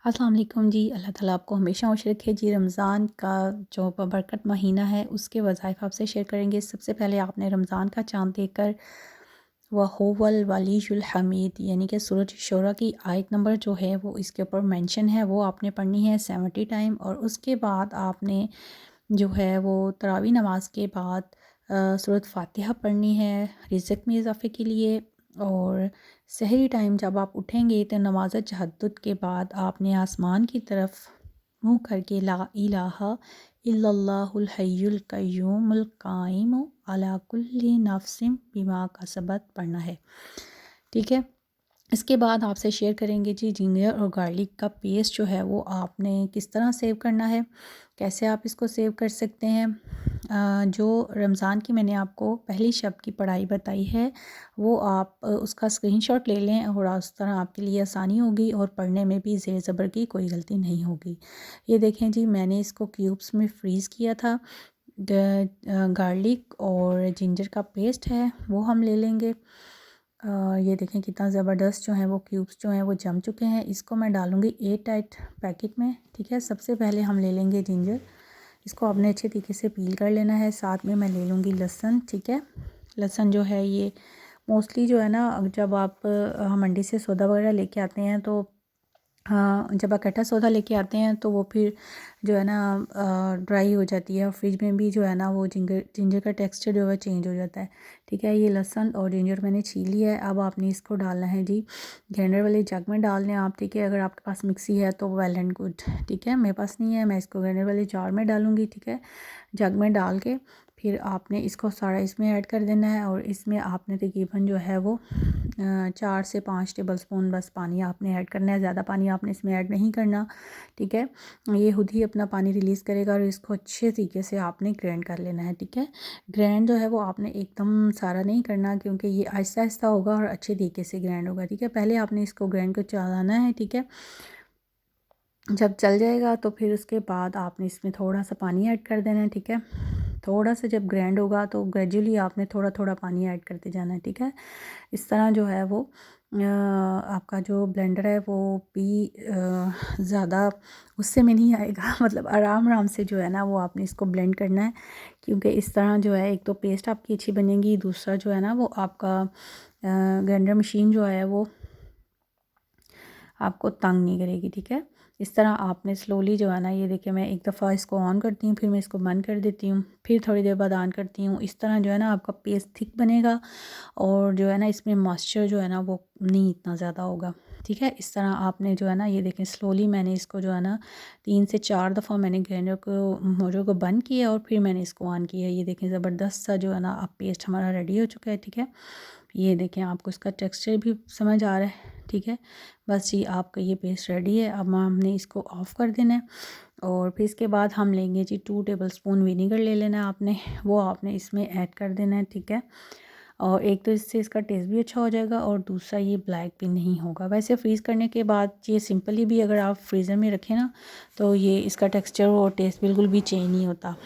अस्सलाम वालेकुम जी। अल्लाह ताला आपको हमेशा खुश रखे जी। रमज़ान का जो बरकत महीना है उसके वज़ाइफ आपसे शेयर करेंगे। सबसे पहले आपने रमज़ान का चाँद देखकर वहुवल वलीयुल हमीद यानी कि सूरह शूरा की आयत नंबर जो है वो इसके ऊपर मेंशन है, वो आपने पढ़नी है 70 टाइम। और उसके बाद आपने जो है वो तरावी नमाज के बाद सूरत फ़ातिहा पढ़नी है रिज़्क़ में इज़ाफ़े के लिए। और सहरी टाइम जब आप उठेंगे तो नमाज तहज्जुद के बाद आपने आसमान की तरफ मुँह करके ला इलाहा इल्लल्लाहुल हय्युल कय्यूमुल काइमु अला कुल्ली नफ्सिन बिमा कसबत पढ़ना है। ठीक है। इसके बाद आपसे शेयर करेंगे जी जिंजर और गार्लिक का पेस्ट जो है वो आपने किस तरह सेव करना है, कैसे आप इसको सेव कर सकते हैं। जो रमज़ान की मैंने आपको पहली शब की पढ़ाई बताई है वो आप उसका स्क्रीनशॉट ले लें और उस तरह आपके लिए आसानी होगी और पढ़ने में भी ज़ेर ज़बर की कोई गलती नहीं होगी। ये देखें जी, मैंने इसको क्यूब्स में फ्रीज़ किया था। गार्लिक और जिंजर का पेस्ट है वो हम ले लेंगे। ये देखें कितना ज़बरदस्त जो है वो क्यूब्स जो हैं वो जम चुके हैं। इसको मैं डालूँगी एयर टाइट पैकेट में। ठीक है। सबसे पहले हम ले लेंगे जिंजर, इसको आपने अच्छे तरीके से पील कर लेना है। साथ में मैं ले लूँगी लहसुन। ठीक है। लहसुन जो है ये मोस्टली जो है ना, जब आप मंडी से सौदा वगैरह लेके आते हैं तो हाँ, जब इकट्ठा सौदा लेके आते हैं तो वो फिर जो है ना ड्राई हो जाती है और फ्रिज में भी जो है ना वो जिंजर जिंजर का टेक्सचर जो है चेंज हो जाता है। ठीक है। ये लहसुन और जिंजर मैंने छील लिया है। अब आपने इसको डालना है जी ग्राइंडर वाले जग में डाल लें आप। ठीक है। अगर आपके पास मिक्सी है तो वेल एंड गुड। ठीक है। मेरे पास नहीं है, मैं इसको ग्राइंडर वाले जार में डालूँगी। ठीक है। जग में डाल के फिर आपने इसको सारा इसमें ऐड कर देना है और इसमें आपने तकरीबन जो है वो 4 से 5 टेबल स्पून बस पानी आपने ऐड करना है। ज़्यादा पानी आपने इसमें ऐड नहीं करना। ठीक है। ये खुद ही अपना पानी रिलीज़ करेगा और इसको अच्छे तरीके से आपने ग्राइंड कर लेना है। ठीक है। ग्राइंड जो है वो आपने एकदम सारा नहीं करना क्योंकि ये आहिस्ता आहिस्ता होगा और अच्छे तरीके से ग्राइंड होगा। ठीक है। पहले आपने इसको ग्राइंड को चलाना है। ठीक है। जब चल जाएगा तो फिर उसके बाद आपने इसमें थोड़ा सा पानी ऐड कर देना है। ठीक है। थोड़ा सा जब ग्राइंड होगा तो ग्रेजुअली आपने थोड़ा थोड़ा पानी ऐड करते जाना है। ठीक है। इस तरह जो है वो आपका जो ब्लेंडर है वो भी ज़्यादा गुस्से में नहीं आएगा मतलब आराम आराम से जो है ना वो आपने इसको ब्लेंड करना है। क्योंकि इस तरह जो है एक तो पेस्ट आपकी अच्छी बनेगी, दूसरा जो है ना वो आपका ग्राइंडर मशीन जो है वो आपको तंग नहीं करेगी। ठीक है। इस तरह आपने स्लोली जो है ना, ये देखिए मैं एक दफ़ा इसको ऑन करती हूँ, फिर मैं इसको बंद कर देती हूँ, फिर थोड़ी देर बाद ऑन करती हूँ। इस तरह जो है ना आपका पेस्ट थिक बनेगा और जो है ना इसमें मॉइस्चर जो है ना वो नहीं इतना ज़्यादा होगा। ठीक है। इस तरह आपने जो है ना, ये देखें स्लोली मैंने इसको जो है ना 3 से 4 दफ़ा मैंने ग्राइंडर को मोटर को बंद किया और फिर मैंने इसको ऑन किया। ये देखें ज़बरदस्त सा जो है ना अब पेस्ट हमारा रेडी हो चुका है। ठीक है। ये देखें आपको इसका टेक्सचर भी समझ आ रहा है। ठीक है। बस जी आपका ये पेस्ट रेडी है। अब हमने इसको ऑफ़ कर देना है और फिर इसके बाद हम लेंगे जी 2 टेबलस्पून विनीगर ले लेना है आपने, वो आपने इसमें ऐड कर देना है। ठीक है। और एक तो इससे इसका टेस्ट भी अच्छा हो जाएगा और दूसरा ये ब्लैक भी नहीं होगा। वैसे फ्रीज़ करने के बाद ये सिंपली भी अगर आप फ्रीज़र में रखें ना तो ये इसका टेक्सचर और टेस्ट बिल्कुल भी चेंज नहीं होता,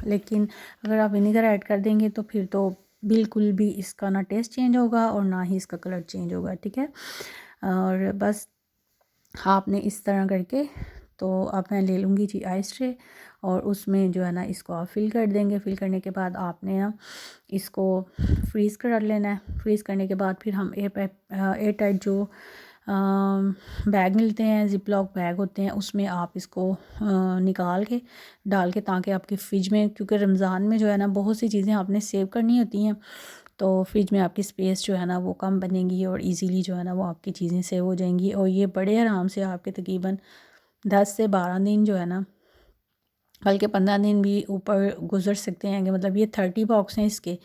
लेकिन अगर आप विनीगर ऐड कर देंगे तो फिर तो बिल्कुल भी इसका ना टेस्ट चेंज होगा और ना ही इसका कलर चेंज होगा। ठीक है। और बस आपने इस तरह करके तो अब मैं ले लूँगी जी आइस ट्रे और उसमें जो है ना इसको आप फिल कर देंगे। फिल करने के बाद आपने ना इसको फ्रीज़ कर लेना है। फ्रीज़ करने के बाद फिर हम एयर टाइट जो बैग मिलते हैं, ज़िप लॉक बैग होते हैं, उसमें आप इसको निकाल के डाल के, ताकि आपके फ्रिज में, क्योंकि रमज़ान में जो है ना बहुत सी चीज़ें आपने सेव करनी होती हैं तो फ्रिज में आपकी स्पेस जो है ना वो कम बनेगी और इजीली जो है ना वो आपकी चीज़ें सेव हो जाएंगी और ये बड़े आराम से आपके तकरीबन 10 से 12 दिन जो है ना, बल्कि 15 दिन भी ऊपर गुजर सकते हैं। कि मतलब ये 30 बॉक्स हैं इसके,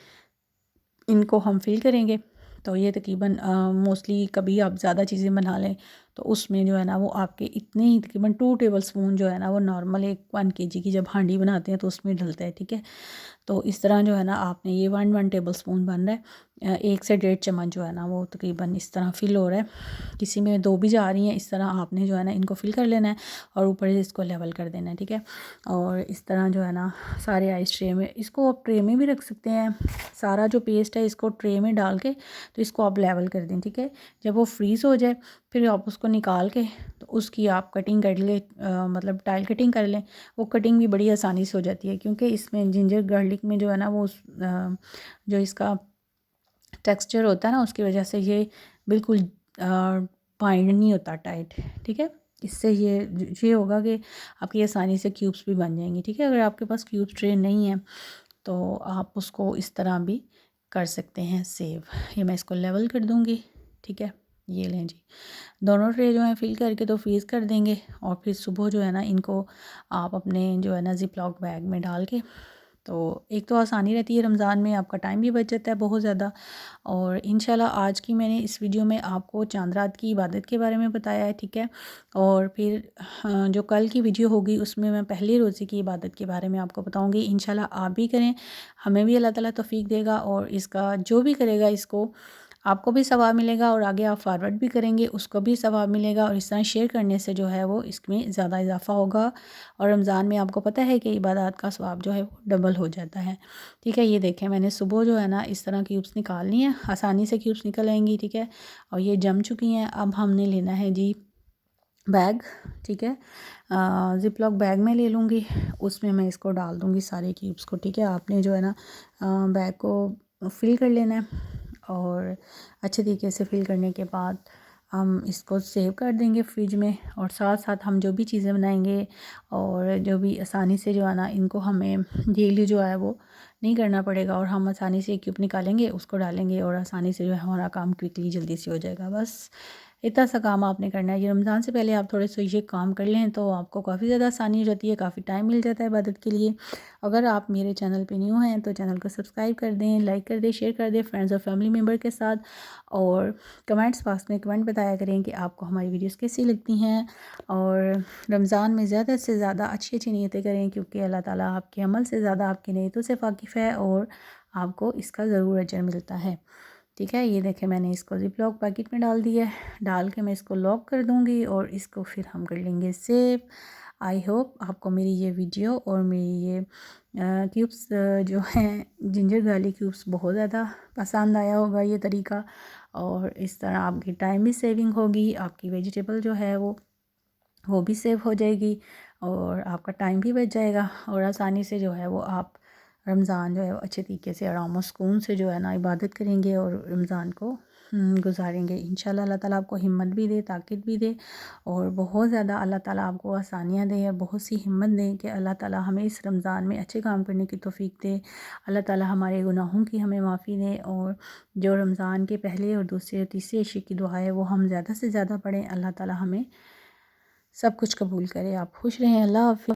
इनको हम फिल करेंगे तो ये तकरीबन मोस्टली कभी आप ज़्यादा चीज़ें बना लें तो उसमें जो है ना वो आपके इतने ही तकरीबन 2 टेबल स्पून जो है ना वो नॉर्मल एक 1 केजी की जब हांडी बनाते हैं तो उसमें डलता है। ठीक है। तो इस तरह जो है ना आपने ये 1 टेबल स्पून बन रहा है, 1 से 1.5 चम्मच जो है ना वो तकरीबन इस तरह फिल हो रहा है। किसी में 2 भी जा रही हैं। इस तरह आपने जो है ना इनको फिल कर लेना है और ऊपर से इसको लेवल कर देना है। ठीक है। और इस तरह जो है ना सारे आइस ट्रे में, इसको आप ट्रे में भी रख सकते हैं। सारा जो पेस्ट है इसको ट्रे में डाल के तो इसको आप लेवल कर दें। ठीक है। जब वो फ्रीज़ हो जाए फिर आप उसको निकाल के तो उसकी आप कटिंग कर ले, मतलब टाइल कटिंग कर लें। वो कटिंग भी बड़ी आसानी से हो जाती है, क्योंकि इसमें जिंजर गार्लिक में जो है ना वो जो इसका टेक्सचर होता है ना, उसकी वजह से ये बिल्कुल बाइंड नहीं होता टाइट। ठीक है, इससे ये होगा कि आपकी आसानी से क्यूब्स भी बन जाएंगी। ठीक है, अगर आपके पास क्यूब्स ट्रे नहीं है तो आप उसको इस तरह भी कर सकते हैं सेव। ये मैं इसको लेवल कर दूँगी। ठीक है, ये लें जी, दोनों ट्रे जो हैं फिल करके तो फ्रीज़ कर देंगे, और फिर सुबह जो है ना इनको आप अपने जो है ना ज़िप लॉक बैग में डाल के, तो एक तो आसानी रहती है रमज़ान में, आपका टाइम भी बच जाता है बहुत ज़्यादा। और इंशाल्लाह आज की मैंने इस वीडियो में आपको चांद रात की इबादत के बारे में बताया है। ठीक है, और फिर जो कल की वीडियो होगी उसमें मैं पहली रोज़े की इबादत के बारे में आपको बताऊंगी। इंशाल्लाह आप भी करें, हमें भी अल्लाह ताला तौफीक देगा, और इसका जो भी करेगा इसको आपको भी सवाब मिलेगा, और आगे आप फॉरवर्ड भी करेंगे उसको भी सवाब मिलेगा, और इस तरह शेयर करने से जो है वो इसमें ज़्यादा इजाफा होगा। और रमज़ान में आपको पता है कि इबादत का सवाब जो है वो डबल हो जाता है। ठीक है, ये देखें मैंने सुबह जो है ना इस तरह क्यूब्स निकालनी है, आसानी से क्यूब्स निकल आएंगी। ठीक है, और ये जम चुकी हैं। अब हमने लेना है जी बैग। ठीक है, ज़िप लॉक बैग में ले लूँगी, उसमें मैं इसको डाल दूँगी सारे क्यूब्स को। ठीक है, आपने जो है ना बैग को फिल कर लेना है, और अच्छे तरीके से फिल करने के बाद हम इसको सेव कर देंगे फ्रिज में। और साथ साथ हम जो भी चीज़ें बनाएंगे और जो भी आसानी से जो है ना इनको हमें डेली जो है वो नहीं करना पड़ेगा, और हम आसानी से एक क्यूब निकालेंगे उसको डालेंगे, और आसानी से जो है हमारा काम क्विकली जल्दी से हो जाएगा। बस इतना सा काम आपने करना है। ये रमज़ान से पहले आप थोड़े से ये काम कर लें तो आपको काफ़ी ज़्यादा आसानी हो जाती है, काफ़ी टाइम मिल जाता है इबादत के लिए। अगर आप मेरे चैनल पे न्यू हैं तो चैनल को सब्सक्राइब कर दें, लाइक कर दें, शेयर कर दें फ्रेंड्स और फैमिली मेम्बर के साथ, और कमेंट्स बॉक्स में कमेंट बताया करें कि आपको हमारी वीडियोस कैसी लगती हैं। और रमज़ान में ज़्यादा से ज़्यादा अच्छी अच्छी नीयतें करें, क्योंकि अल्लाह ताला आपके अमल से ज़्यादा आपकी नीयतों से वाकिफ़ है, और आपको इसका ज़रूर अजर मिलता है। ठीक है, ये देखें मैंने इसको ज़िप लॉक पैकेट में डाल दिया है, डाल के मैं इसको लॉक कर दूँगी, और इसको फिर हम कर लेंगे सेव। आई होप आपको मेरी ये वीडियो और मेरी ये क्यूब्स जो हैं जिंजर गार्लिक क्यूब्स बहुत ज़्यादा पसंद आया होगा ये तरीका, और इस तरह आपकी टाइम भी सेविंग होगी, आपकी वेजिटेबल जो है वो भी सेव हो जाएगी, और आपका टाइम भी बच जाएगा, और आसानी से जो है वो आप रमज़ान जो है वो अच्छे तरीके से आराम और सुकून से जो है ना इबादत करेंगे, और रमज़ान को गुजारेंगे। इंशाल्लाह अल्लाह ताला आपको हिम्मत भी दे, ताकत भी दे, और बहुत ज़्यादा अल्लाह ताला आपको आसानियाँ दे, और बहुत सी हिम्मत दें कि अल्लाह ताला हमें इस रमज़ान में अच्छे काम करने की तौफीक दे। अल्लाह ताला हमारे गुनाहों की हमें माफ़ी दे, और जो रमज़ान के पहले और दूसरे और तीसरे हिस्से की दुआ है वो हम ज़्यादा से ज़्यादा पढ़ें। अल्लाह ताला हमें सब कुछ कबूल करे। आप खुश रहें। अल्लाह हाफ़िज़।